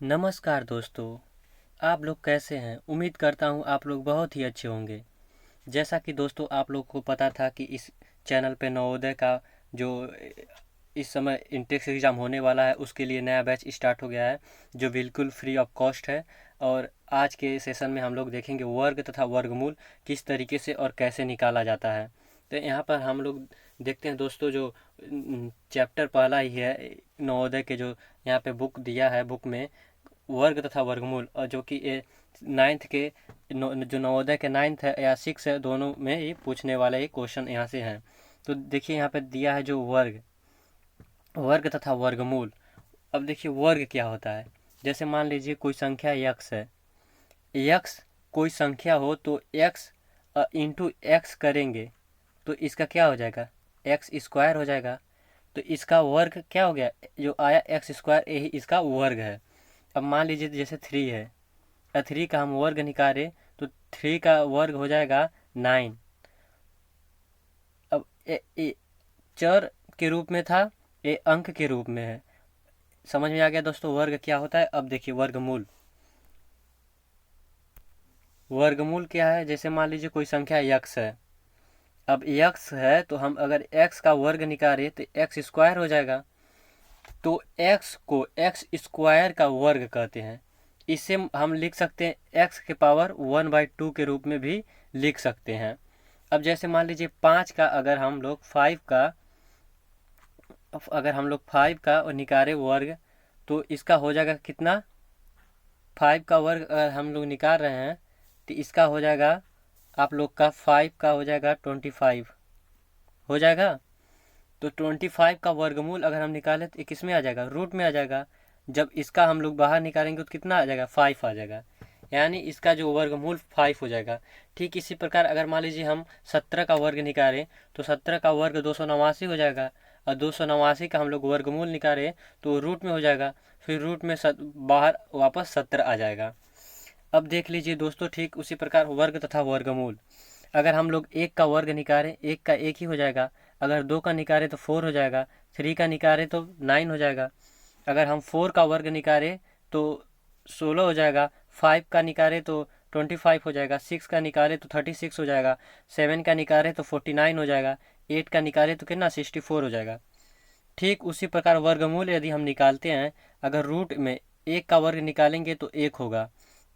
नमस्कार दोस्तों। आप लोग कैसे हैं? उम्मीद करता हूँ आप लोग बहुत ही अच्छे होंगे। जैसा कि दोस्तों आप लोग को पता था कि इस चैनल पे नवोदय का जो इस समय इंटेंस एग्ज़ाम होने वाला है उसके लिए नया बैच स्टार्ट हो गया है, जो बिल्कुल फ्री ऑफ कॉस्ट है। और आज के सेशन में हम लोग देखेंगे वर्ग तथा वर्गमूल किस तरीके से और कैसे निकाला जाता है। तो यहाँ पर हम लोग देखते हैं दोस्तों, जो चैप्टर पहला ही है नवोदय के, जो यहाँ पे बुक दिया है, बुक में वर्ग तथा वर्गमूल, और जो कि ये नाइन्थ के जो नवोदय के नाइन्थ है या सिक्स है, दोनों में ये पूछने वाले ये क्वेश्चन यहाँ से हैं। तो देखिए यहाँ पे दिया है जो वर्ग वर्ग तथा वर्गमूल। अब देखिए वर्ग क्या होता है। जैसे मान लीजिए कोई संख्या यक्स है, यक्स कोई संख्या हो तो एक्स इंटू एक्स करेंगे तो इसका क्या हो जाएगा, एक्स स्क्वायर हो जाएगा। तो इसका वर्ग क्या हो गया, जो आया एक्स स्क्वायर, यही इसका वर्ग है। अब मान लीजिए जैसे थ्री है, थ्री का हम वर्ग निकालें तो थ्री का वर्ग हो जाएगा 9। अब ए चर के रूप में था, ये अंक के रूप में है। समझ में आ गया दोस्तों वर्ग क्या होता है। अब देखिए वर्गमूल। वर्गमूल क्या है, जैसे मान लीजिए कोई संख्या यक्स है। अब यक्स है तो हम अगर एक्स का वर्ग निकालें तो एक्स स्क्वायर हो जाएगा। तो एक्स को एक्स स्क्वायर का वर्ग कहते हैं। इसे हम लिख सकते हैं एक्स के पावर 1/2 के रूप में भी लिख सकते हैं। अब जैसे मान लीजिए 5 का अगर हम लोग 5 का और निकाले वर्ग तो इसका हो जाएगा कितना, 5 का वर्ग अगर हम लोग निकाल रहे हैं तो इसका हो जाएगा, आप लोग का 5 का हो जाएगा 25 हो जाएगा। तो 25 का वर्गमूल अगर हम निकालें तो किस में आ जाएगा, रूट में आ जाएगा। जब इसका हम लोग बाहर निकालेंगे तो कितना आ जाएगा, 5 आ जाएगा। यानी इसका जो वर्गमूल 5 हो जाएगा। ठीक इसी प्रकार अगर मान लीजिए हम 17 का वर्ग निकालें तो 17 का वर्ग 289 हो जाएगा। और 289 का हम लोग वर्गमूल निकालें तो रूट में हो जाएगा। फिर रूट में बाहर वापस 17 आ जाएगा। अब देख लीजिए दोस्तों, ठीक उसी प्रकार वर्ग तथा वर्गमूल। अगर हम लोग एक का वर्ग निकालें, एक का एक ही हो जाएगा। अगर दो का निकालें तो 4 हो जाएगा। थ्री का निकालें तो 9 हो जाएगा। अगर हम 4 का वर्ग निकालें तो 16 हो जाएगा। 5 का निकालें तो 25 हो जाएगा। 6 का निकालें तो 36 हो जाएगा। 7 का निकालें तो 49 हो जाएगा। 8 का निकालें तो कितना 64 हो जाएगा। ठीक उसी प्रकार वर्गमूल यदि हम निकालते हैं, अगर रूट में एक का वर्ग निकालेंगे तो 1 होगा।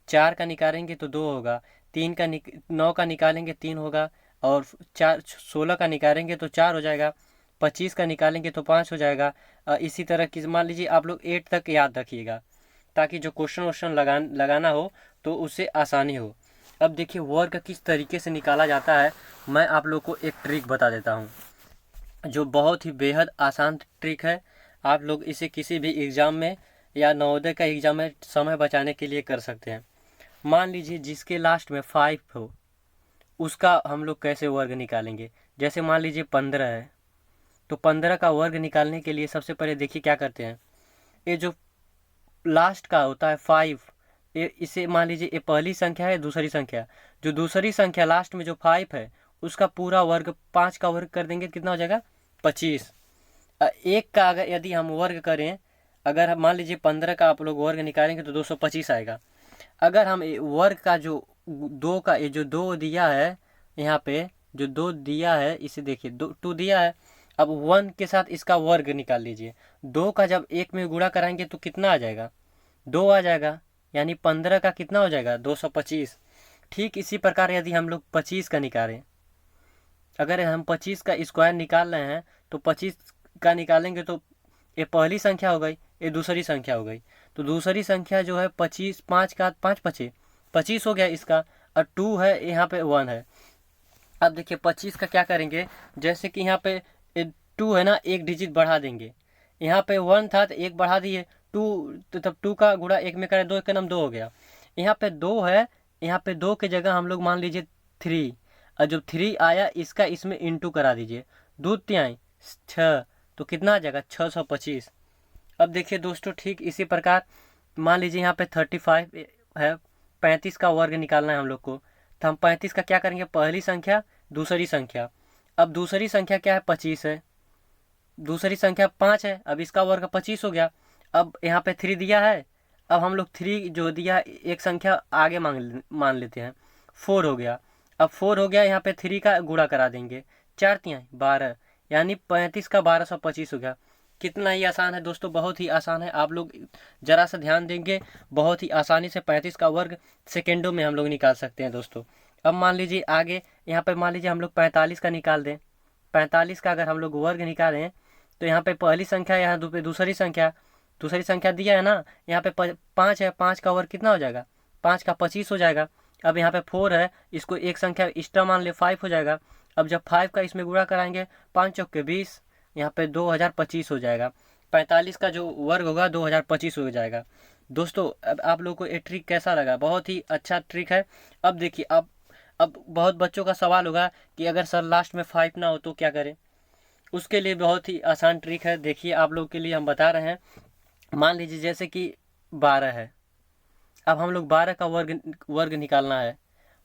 4 का निकालेंगे तो 2 होगा। 9 का निकालेंगे 3 होगा। और 16 का निकालेंगे तो 4 हो जाएगा। 25 का निकालेंगे तो 5 हो जाएगा। इसी तरह की मान लीजिए आप लोग 8 तक याद रखिएगा, ताकि जो क्वेश्चन वोश्चन लगाना हो तो उससे आसानी हो। अब देखिए वर्ग किस तरीके से निकाला जाता है, मैं आप लोग को एक ट्रिक बता देता हूँ, जो बहुत ही बेहद आसान ट्रिक है। आप लोग इसे किसी भी एग्ज़ाम में या नवोदय का एग्ज़ाम में समय बचाने के लिए कर सकते हैं। मान लीजिए जिसके लास्ट में 5 हो, उसका हम लोग कैसे वर्ग निकालेंगे। जैसे मान लीजिए 15 है, तो 15 का वर्ग निकालने के लिए सबसे पहले देखिए क्या करते हैं। ये जो लास्ट का होता है 5, ये इसे मान लीजिए ये पहली संख्या है, दूसरी संख्या। जो दूसरी संख्या लास्ट में जो 5 है उसका पूरा वर्ग 5 का वर्ग कर देंगे, कितना हो जाएगा 25। एक का अगर यदि हम वर्ग करें, अगर मान लीजिए 15 का आप लोग वर्ग निकालेंगे तो 225 आएगा। अगर हम वर्ग का जो दो का ये जो दो दिया है, यहाँ पे जो दो दिया है इसे देखिए, दो 2 दिया है। अब 1 के साथ इसका वर्ग निकाल लीजिए। 2 का जब 1 में गुणा कराएंगे तो कितना आ जाएगा, 2 आ जाएगा। यानी 15 का कितना हो जाएगा, 225। ठीक इसी प्रकार यदि हम लोग 25 का निकालें, अगर हम 25 का स्क्वायर निकाल रहे हैं तो 25 का निकालेंगे तो ये पहली संख्या हो गई, ये दूसरी संख्या हो गई। तो दूसरी संख्या जो है 25, 5 का 5 पचे 25 हो गया इसका। और 2 है, यहाँ पे 1 है। अब देखिए 25 का क्या करेंगे, जैसे कि यहाँ पे 2 है ना, एक डिजिट बढ़ा देंगे। यहाँ पे 1 था तो एक बढ़ा दिए 2, तो तब 2 का गुणा एक में करें, 2 का नाम 2 हो गया। यहाँ पे 2 है, यहाँ पे 2 के जगह हम लोग मान लीजिए 3। और जो 3 आया इसका इसमें इंटू करा दीजिए, 2 तिहाई 6, तो कितना आ जाएगा 625। अब देखिए दोस्तों, ठीक इसी प्रकार मान लीजिए यहाँ पे 35 है, 35 का वर्ग निकालना है हम लोग को। तो हम 35 का क्या करेंगे, पहली संख्या दूसरी संख्या। अब दूसरी संख्या क्या है, 25 है। दूसरी संख्या 5 है, अब इसका वर्ग 25 हो गया। अब यहाँ पे 3 दिया है, अब हम लोग 3 जो दिया एक संख्या आगे मान लेते हैं, 4 हो गया। अब 4 हो गया, यहाँ पे 3 का गुणा करा देंगे, 4 तिहाई 12, यानी 35 का 1225 हो गया। कितना ही आसान है दोस्तों, बहुत ही आसान है। आप लोग जरा सा ध्यान देंगे, बहुत ही आसानी से 35 का वर्ग सेकेंडों में हम लोग निकाल सकते हैं दोस्तों। अब मान लीजिए आगे यहाँ पे मान लीजिए हम लोग 45 का निकाल दें। 45 का अगर हम लोग वर्ग निकालें तो यहाँ पे पहली संख्या, यहाँ दूसरी संख्या दिया है ना, यहाँ पे 5 है, 5 का वर्ग कितना हो जाएगा, 5 का 25 हो जाएगा। अब यहाँ पे 4 है, इसको एक संख्या एक्स्ट्रा मान ले, 5 हो जाएगा। अब जब 5 का इसमें गुणा कराएंगे, 5 चौके 20, यहाँ पे 2025 हो जाएगा। 45 का जो वर्ग होगा 2025 हो जाएगा। दोस्तों अब आप लोगों को ये ट्रिक कैसा लगा? बहुत ही अच्छा ट्रिक है। अब देखिए, अब बहुत बच्चों का सवाल होगा कि अगर सर लास्ट में 5 ना हो तो क्या करें? उसके लिए बहुत ही आसान ट्रिक है। देखिए आप लोग के लिए हम बता रहे हैं। मान लीजिए जैसे कि 12 है, अब हम लोग 12 का वर्ग निकालना है।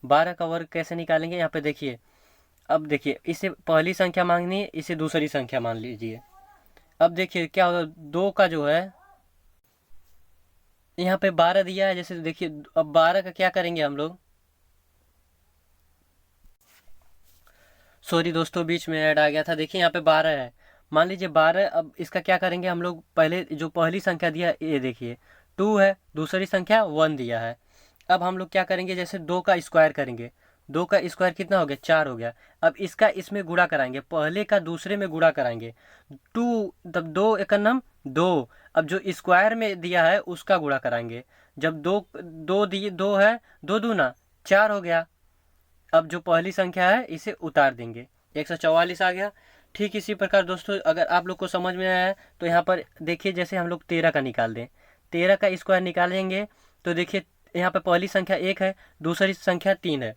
12 का वर्ग कैसे निकालेंगे? यहाँ पे देखिए, अब देखिए इसे पहली संख्या मांगनी है, इसे दूसरी संख्या मान लीजिए। अब देखिए क्या होगा, 2 का जो है यहाँ पे 12 दिया है, जैसे देखिए अब 12 का क्या करेंगे हम लोग, सॉरी दोस्तों बीच में ऐड आ गया था। देखिए यहाँ पे 12 है, मान लीजिए 12। अब इसका क्या करेंगे हम लोग, पहले जो पहली संख्या दिया ये देखिए 2 है, दूसरी संख्या 1 दिया है। अब हम लोग क्या करेंगे, जैसे 2 का स्क्वायर करेंगे, 2 का स्क्वायर कितना हो गया, 4 हो गया। अब इसका इसमें गुणा कराएंगे, पहले का दूसरे में गुणा कराएंगे, 2 तब 2 एकन्नम 2। अब जो स्क्वायर में दिया है उसका गुणा कराएंगे, जब 2 है, 2 दूना 4 हो गया। अब जो पहली संख्या है इसे उतार देंगे, 144 आ गया। ठीक इसी प्रकार दोस्तों अगर आप लोग को समझ में आया है तो यहाँ पर देखिए, जैसे हम लोग 13 का निकाल दें, 13 का स्क्वायर निकालेंगे तो देखिए यहाँ पे पहली संख्या 1 है, दूसरी संख्या 3 है।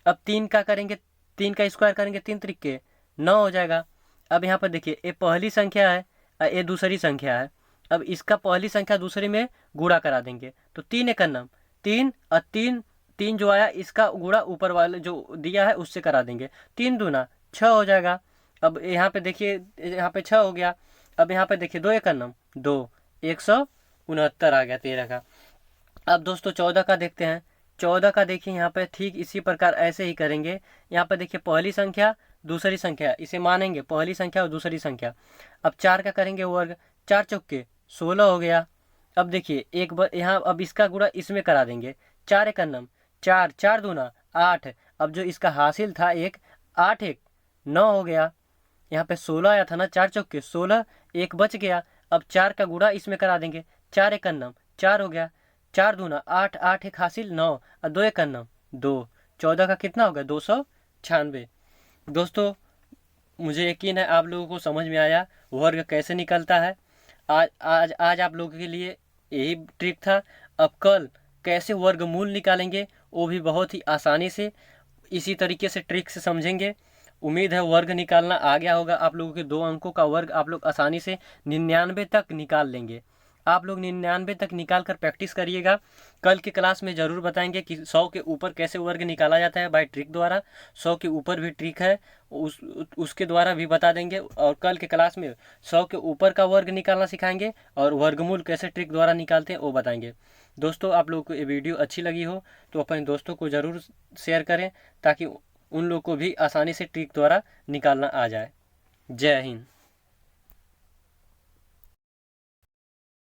अब 3 का करेंगे, 3 का स्क्वायर करेंगे, 3 त्रिके 9 हो जाएगा। अब यहाँ पर देखिए ये पहली संख्या है और ये दूसरी संख्या है। अब इसका पहली संख्या दूसरी में गुणा करा देंगे, तो 3 एकन्नम 3 और 3 जो आया इसका गुणा ऊपर वाले जो दिया है उससे करा देंगे, 3 दूना 6 हो जाएगा। अब यहाँ पे देखिए, यहाँ पे 6 हो गया। अब यहाँ पे देखिए 2 एकन्नम 2, 169 आ गया 13 का। अब दोस्तों 14 का देखते हैं। 14 का देखिए यहाँ पे ठीक इसी प्रकार ऐसे ही करेंगे। यहाँ पे देखिए पहली संख्या दूसरी संख्या, इसे मानेंगे पहली संख्या और दूसरी संख्या। अब 4 का करेंगे वर्ग, 4 चौके 16 हो गया। अब देखिए एक बार यहाँ, अब इसका गुणा इसमें करा देंगे, 4 एकन्नम 4, 4 दूना 8। अब जो इसका हासिल था 1, 8 1 9 हो गया। यहाँ पे 16 आया था ना, 4 चौके 16, 1 बच गया। अब 4 का गुणा इसमें करा देंगे, 4 एकन्नम 4 हो गया, 4 दूना 8, 8 1 हासिल 9 और 2 एकन्नम 2। 14 का कितना हो गया, 296। दोस्तों मुझे यकीन है आप लोगों को समझ में आया वर्ग कैसे निकलता है। आज आप लोगों के लिए यही ट्रिक था। अब कल कैसे वर्गमूल निकालेंगे वो भी बहुत ही आसानी से इसी तरीके से ट्रिक से समझेंगे। उम्मीद है वर्ग निकालना आ गया होगा आप लोगों के। 2 अंकों का वर्ग आप लोग आसानी से 99 तक निकाल लेंगे। आप लोग 99 तक निकाल कर प्रैक्टिस करिएगा। कल की क्लास में ज़रूर बताएंगे कि 100 के ऊपर कैसे वर्ग निकाला जाता है बाय ट्रिक द्वारा। 100 के ऊपर भी ट्रिक है, उसके द्वारा भी बता देंगे। और कल के क्लास में 100 के ऊपर का वर्ग निकालना सिखाएंगे और वर्गमूल कैसे ट्रिक द्वारा निकालते हैं वो बताएंगे। दोस्तों आप लोगों को ये वीडियो अच्छी लगी हो तो अपने दोस्तों को ज़रूर शेयर करें ताकि उन लोग को भी आसानी से ट्रिक द्वारा निकालना आ जाए। जय हिंद।